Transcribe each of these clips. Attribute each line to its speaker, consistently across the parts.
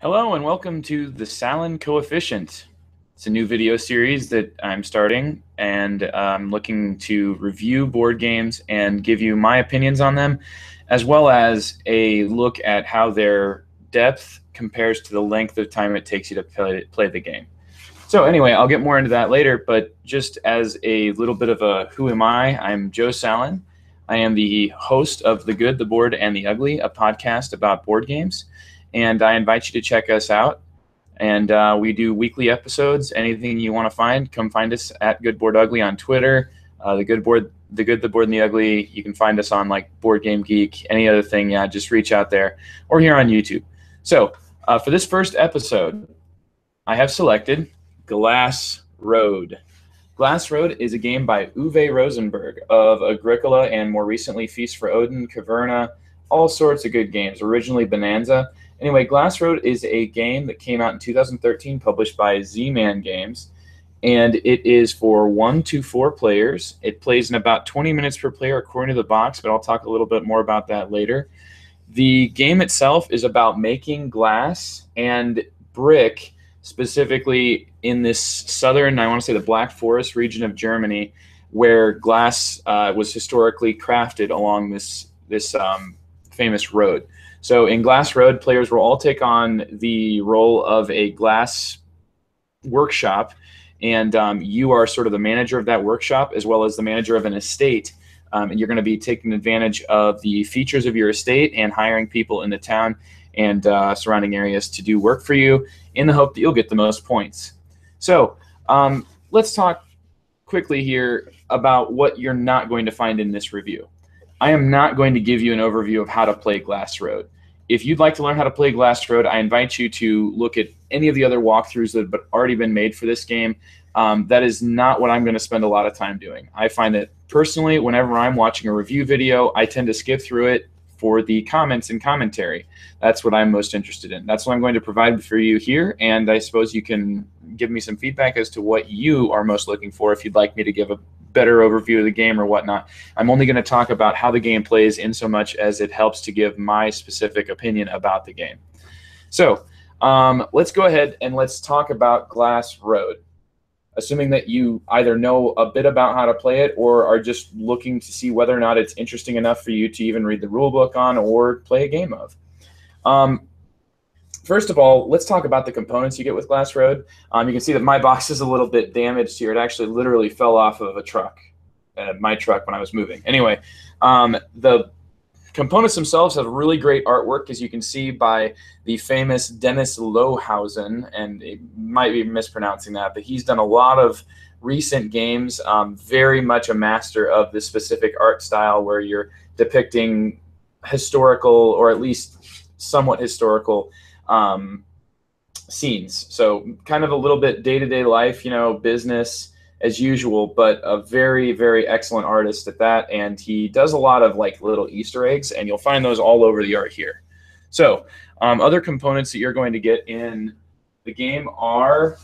Speaker 1: Hello and welcome to the Sallen Coefficient. It's a new video series that I'm starting, and I'm looking to review board games and give you my opinions on them, as well as a look at how their depth compares to the length of time it takes you to play the game. So anyway, I'll get more into that later, but just as a little bit of a who am I, I'm Joe Sallen. I am the host of The Good, the Board, and the Ugly, a podcast about board games. And I invite you to check us out. And we do weekly episodes. Anything you want to find, come find us at Good Board Ugly on Twitter. The Good, the Board, and the Ugly. You can find us on like Board Game Geek, any other thing. Yeah, just reach out there, or here on YouTube. So for this first episode, I have selected Glass Road. Glass Road is a game by Uwe Rosenberg of Agricola and more recently Feast for Odin, Caverna, all sorts of good games. Originally Bonanza. Anyway, Glass Road is a game that came out in 2013, published by Z-Man Games, and it is for 1 to 4 players. It plays in about 20 minutes per player according to the box, but I'll talk a little bit more about that later. The game itself is about making glass and brick, specifically in this southern, I want to say the Black Forest region of Germany, where glass was historically crafted along this famous road. So in Glass Road, players will all take on the role of a glass workshop, and you are sort of the manager of that workshop as well as the manager of an estate. And you're going to be taking advantage of the features of your estate and hiring people in the town and surrounding areas to do work for you in the hope that you'll get the most points. So let's talk quickly here about what you're not going to find in this review. I am not going to give you an overview of how to play Glass Road. If you'd like to learn how to play Glass Road, I invite you to look at any of the other walkthroughs that have already been made for this game. That is not what I'm going to spend a lot of time doing. I find that personally, whenever I'm watching a review video, I tend to skip through it for the comments and commentary. That's what I'm most interested in. That's what I'm going to provide for you here, and I suppose you can give me some feedback as to what you are most looking for if you'd like me to give a better overview of the game or whatnot. I'm only going to talk about how the game plays in so much as it helps to give my specific opinion about the game. So let's go ahead and let's talk about Glass Road, assuming that you either know a bit about how to play it or are just looking to see whether or not it's interesting enough for you to even read the rule book on or play a game of. First of all, let's talk about the components you get with Glass Road. You can see that my box is a little bit damaged here. It actually literally fell off of a truck, my truck, when I was moving. Anyway, the components themselves have really great artwork, as you can see by the famous Dennis Lohausen, and it might be mispronouncing that, but he's done a lot of recent games, very much a master of this specific art style where you're depicting historical, or at least somewhat historical, scenes. So kind of a little bit day-to-day life, you know, business as usual, but a very, very excellent artist at that. And he does a lot of like little Easter eggs, and you'll find those all over the art here. So other components that you're going to get in the game are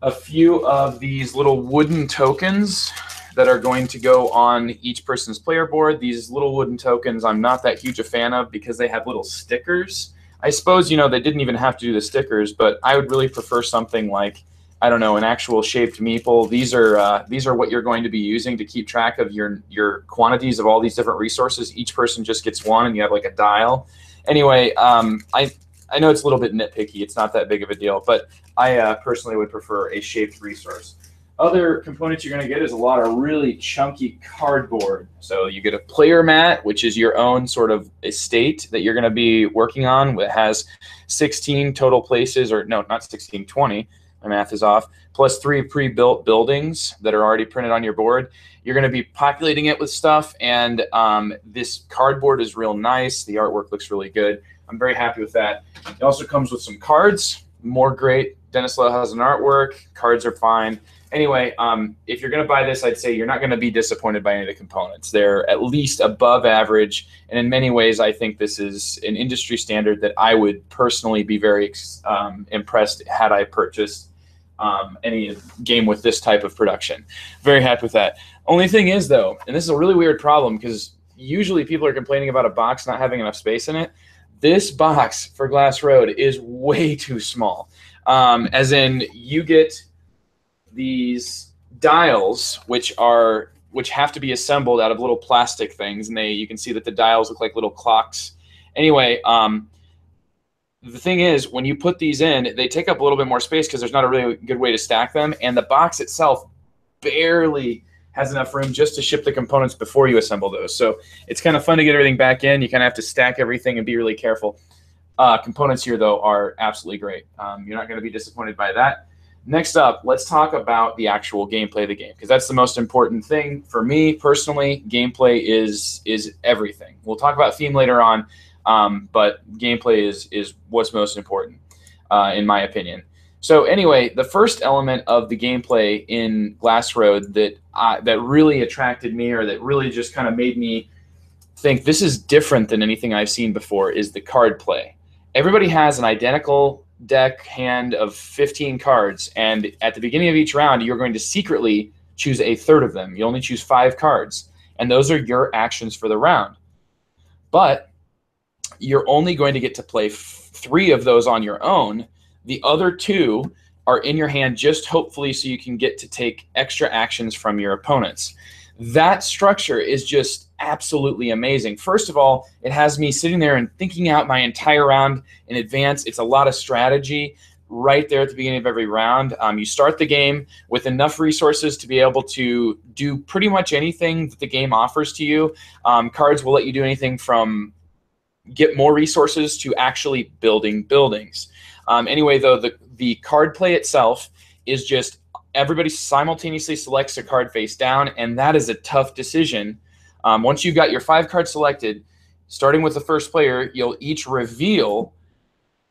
Speaker 1: a few of these little wooden tokens that are going to go on each person's player board. These little wooden tokens I'm not that huge a fan of because they have little stickers. I suppose, you know, they didn't even have to do the stickers, but I would really prefer something like, I don't know, an actual shaped meeple. These are what you're going to be using to keep track of your quantities of all these different resources. Each person just gets one, and you have like a dial. Anyway, I know it's a little bit nitpicky. It's not that big of a deal, but I personally would prefer a shaped resource. Other components you're going to get is a lot of really chunky cardboard. So you get a player mat, which is your own sort of estate that you're going to be working on. It has 16 total places, or no, not 16, 20. My math is off, plus 3 pre-built buildings that are already printed on your board. You're going to be populating it with stuff, and this cardboard is real nice. The artwork looks really good. I'm very happy with that. It also comes with some cards. More great. Dennis Lowe has an artwork. Cards are fine. Anyway, if you're going to buy this, I'd say you're not going to be disappointed by any of the components. They're at least above average, and in many ways, I think this is an industry standard that I would personally be very impressed had I purchased any game with this type of production. Very happy with that. Only thing is, though, and this is a really weird problem because usually people are complaining about a box not having enough space in it. This box for Glass Road is way too small. As in, you get these dials, which have to be assembled out of little plastic things, and you can see that the dials look like little clocks. Anyway, the thing is, when you put these in, they take up a little bit more space because there's not a really good way to stack them, and the box itself barely has enough room just to ship the components before you assemble those. So it's kind of fun to get everything back in. You kind of have to stack everything and be really careful. Components here, though, are absolutely great. You're not going to be disappointed by that. Next up, let's talk about the actual gameplay of the game, because that's the most important thing for me personally. Gameplay is everything. We'll talk about theme later on, but gameplay is what's most important, in my opinion. So anyway, the first element of the gameplay in Glass Road that really attracted me, or that really just kind of made me think this is different than anything I've seen before, is the card play. Everybody has an identical deck hand of 15 cards, and at the beginning of each round, you're going to secretly choose a third of them. You only choose 5 cards, and those are your actions for the round. But you're only going to get to play 3 of those on your own. The other 2 are in your hand, just hopefully so you can get to take extra actions from your opponents. That structure is just absolutely amazing. First of all, it has me sitting there and thinking out my entire round in advance. It's a lot of strategy right there at the beginning of every round. You start the game with enough resources to be able to do pretty much anything that the game offers to you. Cards will let you do anything from get more resources to actually building buildings. Anyway, though, the card play itself is just everybody simultaneously selects a card face down, and that is a tough decision. Once you've got your 5 cards selected, starting with the first player, you'll each reveal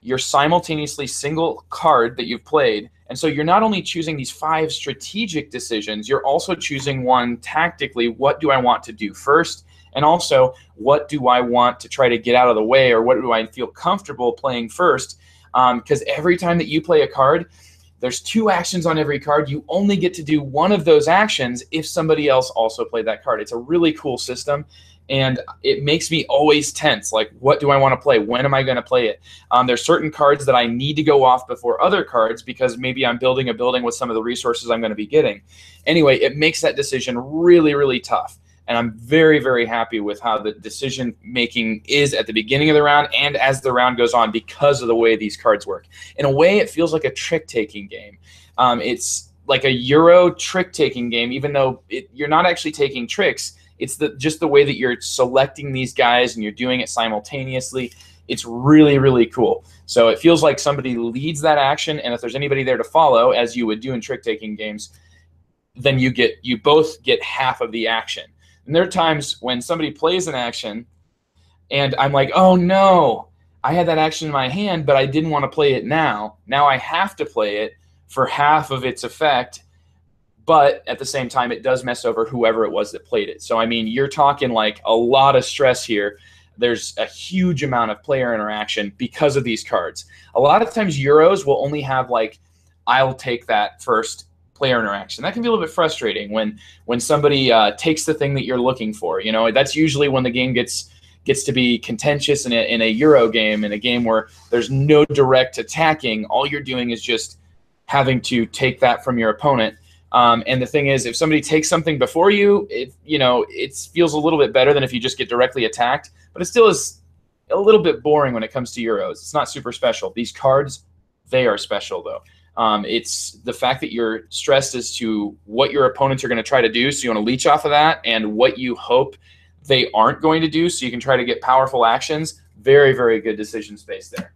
Speaker 1: your simultaneously single card that you've played. And so you're not only choosing these 5 strategic decisions, you're also choosing one tactically. What do I want to do first? And also, what do I want to try to get out of the way, or what do I feel comfortable playing first? Because every time that you play a card, there's 2 actions on every card. You only get to do one of those actions if somebody else also played that card. It's a really cool system, and it makes me always tense. Like, what do I want to play? When am I going to play it? There's certain cards that I need to go off before other cards because maybe I'm building a building with some of the resources I'm going to be getting. Anyway, it makes that decision really, really tough. And I'm very, very happy with how the decision making is at the beginning of the round and as the round goes on because of the way these cards work. In a way, it feels like a trick-taking game. It's like a Euro trick-taking game, even though you're not actually taking tricks. It's just the way that you're selecting these guys and you're doing it simultaneously. It's really, really cool. So it feels like somebody leads that action, and if there's anybody there to follow, as you would do in trick-taking games, then you both get half of the action. And there are times when somebody plays an action and I'm like, oh no, I had that action in my hand, but I didn't want to play it now. Now I have to play it for half of its effect, but at the same time, it does mess over whoever it was that played it. So, I mean, you're talking like a lot of stress here. There's a huge amount of player interaction because of these cards. A lot of times Euros will only have like, I'll take that first player interaction. That can be a little bit frustrating when somebody takes the thing that you're looking for. You know, that's usually when the game gets to be contentious in a Euro game, in a game where there's no direct attacking. All you're doing is just having to take that from your opponent. And the thing is, if somebody takes something before you, it feels a little bit better than if you just get directly attacked. But it still is a little bit boring when it comes to Euros. It's not super special. These cards, they are special though. It's the fact that you're stressed as to what your opponents are going to try to do, so you want to leech off of that, and what you hope they aren't going to do, so you can try to get powerful actions. Very, very good decision space there.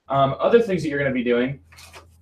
Speaker 1: Other things that you're going to be doing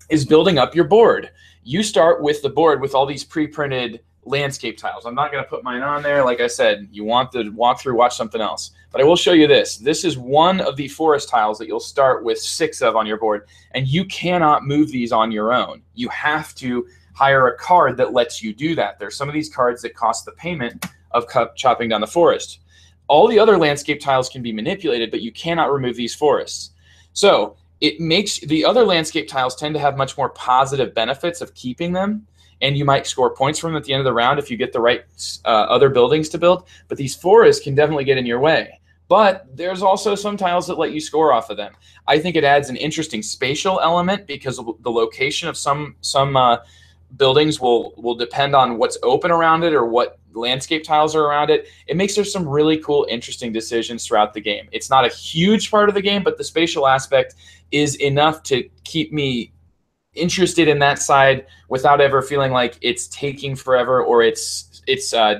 Speaker 1: is building up your board. You start with the board with all these pre-printed landscape tiles. I'm not going to put mine on there. Like I said, you want the walkthrough, watch something else. But I will show you this. This is one of the forest tiles that you'll start with 6 of on your board, and you cannot move these on your own. You have to hire a card that lets you do that. There's some of these cards that cost the payment of chopping down the forest. All the other landscape tiles can be manipulated, but you cannot remove these forests. So it makes the other landscape tiles tend to have much more positive benefits of keeping them. And you might score points from them at the end of the round if you get the right other buildings to build. But these forests can definitely get in your way. but there's also some tiles that let you score off of them. I think it adds an interesting spatial element because the location of some buildings will depend on what's open around it or what landscape tiles are around it. It makes there some really cool, interesting decisions throughout the game. It's not a huge part of the game, but the spatial aspect is enough to keep me interested in that side without ever feeling like it's taking forever or it's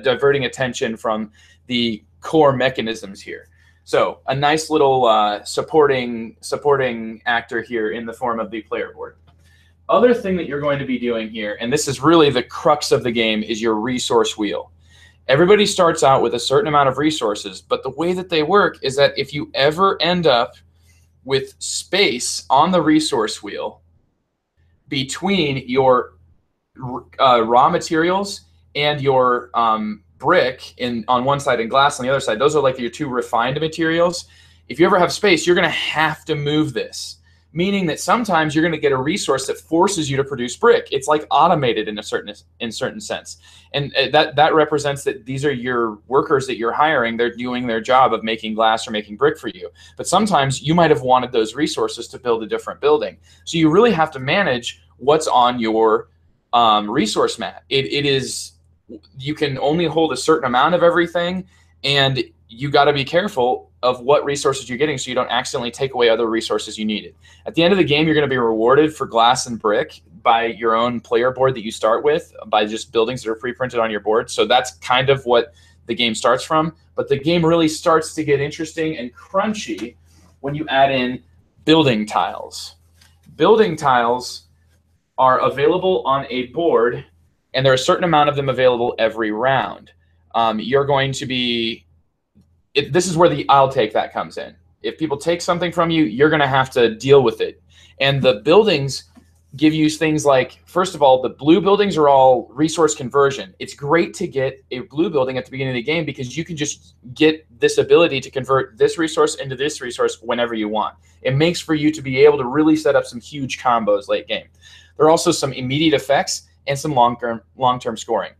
Speaker 1: diverting attention from the core mechanisms here. So a nice little supporting actor here in the form of the player board. Other thing that you're going to be doing here, and this is really the crux of the game, is your resource wheel. Everybody starts out with a certain amount of resources, but the way that they work is that if you ever end up with space on the resource wheel between your raw materials and your brick on one side and glass on the other side, those are like your two refined materials. If you ever have space, you're going to have to move this, meaning that sometimes you're going to get a resource that forces you to produce brick. It's like automated in a certain sense. And that represents that these are your workers that you're hiring. They're doing their job of making glass or making brick for you. But sometimes you might have wanted those resources to build a different building. So you really have to manage what's on your resource map. It is, you can only hold a certain amount of everything, and you got to be careful of what resources you're getting so you don't accidentally take away other resources you needed. At the end of the game, you're going to be rewarded for glass and brick by your own player board that you start with, by just buildings that are pre-printed on your board. So that's kind of what the game starts from. But the game really starts to get interesting and crunchy when you add in building tiles. Building tiles are available on a board, and there are a certain amount of them available every round. You're going to be... this is where the I'll take that comes in. If people take something from you, you're going to have to deal with it. And the buildings give you things like, first of all, the blue buildings are all resource conversion. It's great to get a blue building at the beginning of the game because you can just get this ability to convert this resource into this resource whenever you want. It makes for you to be able to really set up some huge combos late game. There are also some immediate effects and some long-term scoring.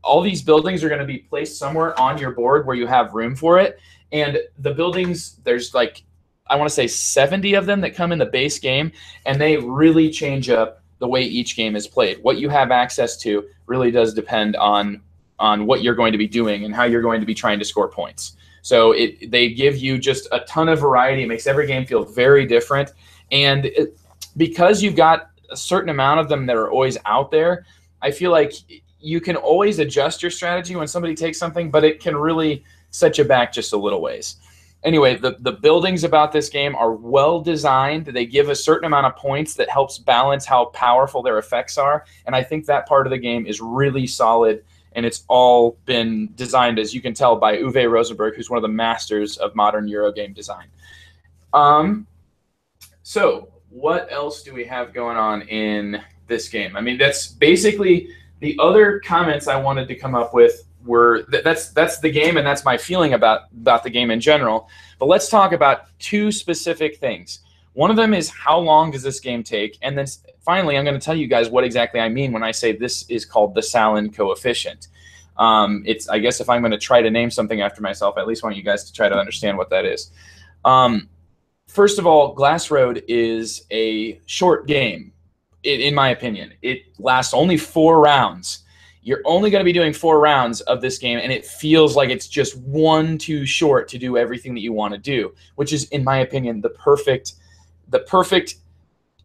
Speaker 1: All these buildings are going to be placed somewhere on your board where you have room for it. And the buildings, there's like, I want to say 70 of them that come in the base game, and they really change up the way each game is played. What you have access to really does depend on what you're going to be doing and how you're going to be trying to score points. So they give you just a ton of variety. It makes every game feel very different. And because you've got a certain amount of them that are always out there, I feel like you can always adjust your strategy when somebody takes something, but it can really set you back just a little ways. Anyway, the buildings about this game are well designed. They give a certain amount of points that helps balance how powerful their effects are. And I think that part of the game is really solid, and it's all been designed, as you can tell, by Uwe Rosenberg, who's one of the masters of modern Eurogame design. So what else do we have going on in this game? I mean, that's basically the other comments I wanted to come up with were that's the game, and that's my feeling about the game in general. But let's talk about two specific things. One of them is how long does this game take? And then finally, I'm going to tell you guys what exactly I mean when I say this is called the Sallen coefficient. I guess if I'm going to try to name something after myself, I at least want you guys to try to understand what that is. First of all, Glass Road is a short game, in my opinion. It lasts only 4 rounds. You're only going to be doing 4 rounds of this game, and it feels like it's just one too short to do everything that you want to do, which is, in my opinion, the perfect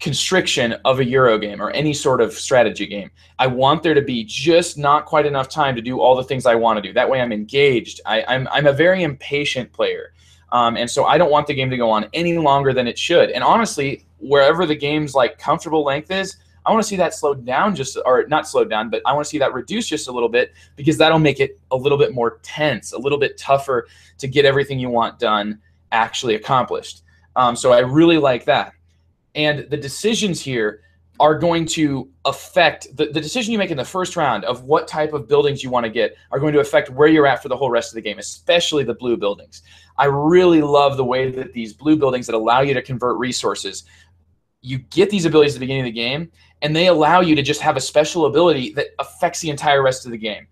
Speaker 1: constriction of a Euro game or any sort of strategy game. I want there to be just not quite enough time to do all the things I want to do. That way I'm engaged. I'm a very impatient player. And so I don't want the game to go on any longer than it should. And honestly, wherever the game's like comfortable length is, I want to see that slowed down or not slowed down, but I want to see that reduced just a little bit, because that'll make it a little bit more tense, a little bit tougher to get everything you want done actually accomplished. So I really like that. And the decisions here are going to affect the decision you make in the first round of what type of buildings you want to get are going to affect where you're at for the whole rest of the game, especially the blue buildings. I really love the way that these blue buildings that allow you to convert resources, you get these abilities at the beginning of the game, and they allow you to just have a special ability that affects the entire rest of the game.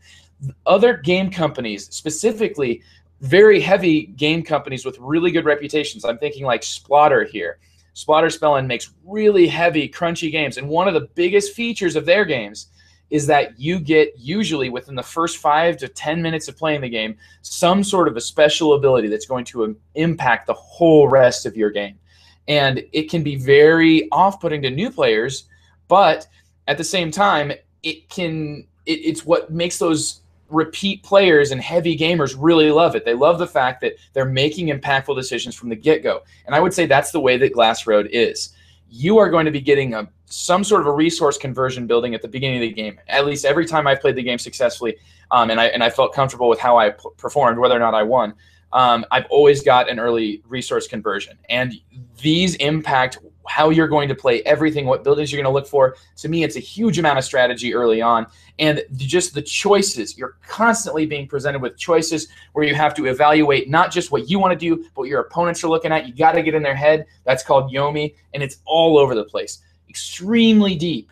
Speaker 1: Other game companies, specifically, very heavy game companies with really good reputations. I'm thinking like Splotter here. Splotter Spellen makes really heavy, crunchy games. And one of the biggest features of their games is that you get, usually within the first 5 to 10 minutes of playing the game, some sort of a special ability that's going to impact the whole rest of your game. And it can be very off-putting to new players, but at the same time, it's what makes those repeat players and heavy gamers really love it. They love the fact that they're making impactful decisions from the get-go. And I would say that's the way that Glass Road is. You are going to be getting some sort of a resource conversion building at the beginning of the game. At least every time I've played the game successfully, and I felt comfortable with how I performed, whether or not I won, I've always got an early resource conversion. And these impact how you're going to play everything, what buildings you're going to look for. To me, it's a huge amount of strategy early on. And just the choices, you're constantly being presented with choices where you have to evaluate not just what you want to do, but what your opponents are looking at. You got to get in their head. That's called Yomi. And it's all over the place, extremely deep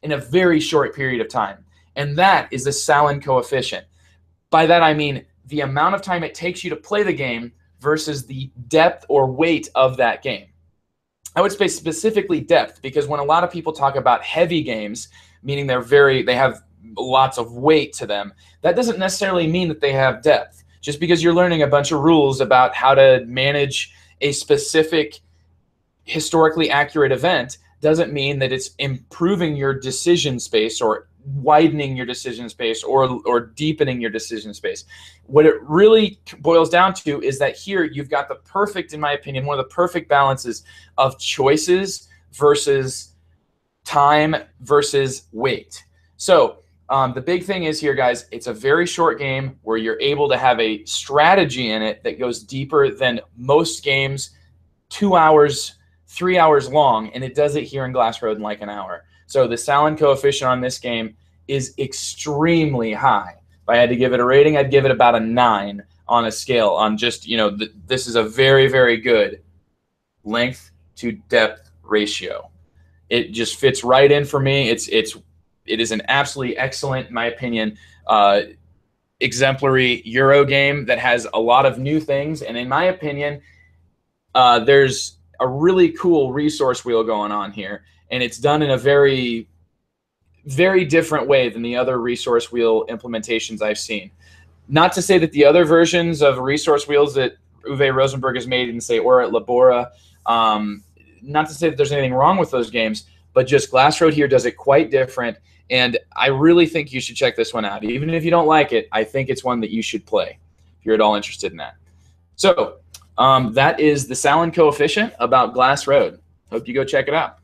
Speaker 1: in a very short period of time. And that is the Sallen coefficient. By that, I mean the amount of time it takes you to play the game versus the depth or weight of that game. I would say specifically depth, because when a lot of people talk about heavy games, meaning they have lots of weight to them, that doesn't necessarily mean that they have depth. Just because you're learning a bunch of rules about how to manage a specific historically accurate event doesn't mean that it's improving your decision space or widening your decision space or deepening your decision space. What it really boils down to is that here you've got the perfect, in my opinion, one of the perfect balances of choices versus time versus weight. So the big thing is here, guys, it's a very short game where you're able to have a strategy in it that goes deeper than most games, 2 hours, 3 hours long, and it does it here in Glass Road in like an hour. So the Sallen coefficient on this game is extremely high. If I had to give it a rating, I'd give it about a 9 on a scale on just, this is a very, very good length to depth ratio. It just fits right in for me. It is an absolutely excellent, in my opinion, exemplary Euro game that has a lot of new things. And in my opinion, there's a really cool resource wheel going on here. And it's done in a very, very different way than the other resource wheel implementations I've seen. Not to say that the other versions of resource wheels that Uwe Rosenberg has made in, say, or at Labora, not to say that there's anything wrong with those games, but just Glass Road here does it quite different. And I really think you should check this one out. Even if you don't like it, I think it's one that you should play if you're at all interested in that. So that is the Sallen coefficient about Glass Road. Hope you go check it out.